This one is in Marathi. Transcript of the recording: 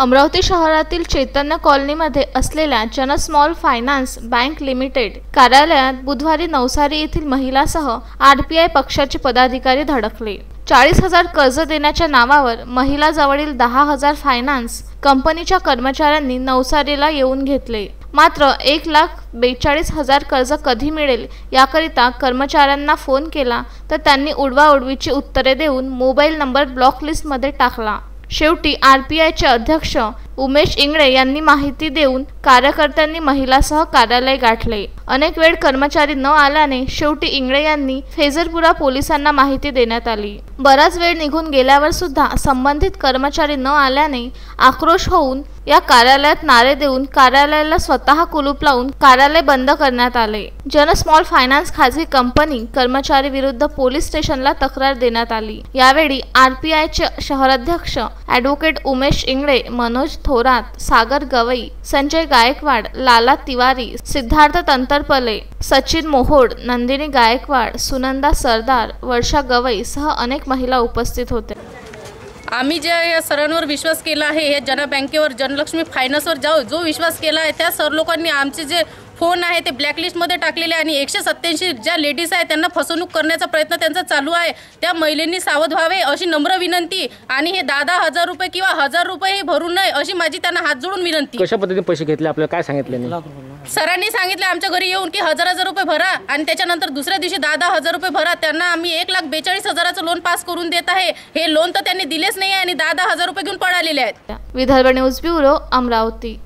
अमरावती शहरातील चैतन्य कॉलनीमध्ये असलेल्या जन स्मॉल फायनान्स बँक लिमिटेड कार्यालयात बुधवारी नवसारी येथील महिलासह आरपीआय पक्षाचे पदाधिकारी धडकले। 40,000 कर्ज देण्याच्या नावावर महिलाजवळील 10,000 फायनान्स कंपनीच्या कर्मचाऱ्यांनी नवसारीला येऊन घेतले। मात्र 1,42,000 कर्ज कधी मिळेल याकरिता कर्मचाऱ्यांना फोन केला तर त्यांनी उडवाउडवीची उत्तरे देऊन मोबाईल नंबर ब्लॉक लिस्टमध्ये टाकला। शेवटी आरपीआयचे अध्यक्ष उमेश इंगळे यांनी माहिती देऊन कार्यकर्त्यांनी महिलासह कार्यालय गाठले। अनेक वेळ कर्मचारी न आल्याने शेवटी इंगळे यांनी फेजरपुरा पोलिसांना माहिती देण्यात आली। बराच वेळ निघून गेल्यावर सुद्धा संबंधित कर्मचारी न आल्याने आक्रोश होऊन या कार्यालयात नारे देऊन कार्यालयाला स्वतः कुलूप लावून कार्यालय बंद करण्यात आले। जन स्मॉल फायनान्स खाजगी कंपनी कर्मचारी विरुद्ध पोलीस स्टेशनला तक्रार देण्यात आली। यावेळी आरपीआयचे शहराध्यक्ष ॲडव्होकेट उमेश इंगळे, मनोज थोरात, सागर गवई, संजय गायकवाड, लाला तिवारी, सिद्धार्थ तंतरपले, सचिन मोहोड, नंदिनी गायकवाड, सुनंदा सरदार, वर्षा गवई सह अनेक महिला उपस्थित होत्या। आम्ही ज्या या सरांवर विश्वास केला आहे, या जना बँकेवर, जनलक्ष्मी फायनान्सवर जो विश्वास केला आहे, त्या सर लोकांनी आमचे जे फोन आहे ते ब्लॅकलिस्टमध्ये टाकलेले आणि 187 ज्या लेडीज आहेत त्यांना फसवणूक करण्याचा प्रयत्न त्यांचा चालू आहे। त्या महिलांनी सावध व्हावे अशी नम्र विनंती आणि हे 10,000 रुपये किंवा 1,000 रुपये हे भरू नये अशी माझी त्यांना हात जोडून विनंती। कशा पद्धतीने पैसे घेतले आपल्याला काय सांगितले? सरांनी सांगितले आमच्या घरी येऊन की 1,000 रुपये भरा आणि त्याच्यानंतर दुसऱ्या दिवशी 10,000 रुपये भरा। त्यांना आम्ही 1,42,000चं लोन पास करून देत आहे। हे लोन तर त्यांनी दिलेच नाही आणि 10,000 रुपये घेऊन पळालेले आहेत। Vidarbha news bureau, Amravati.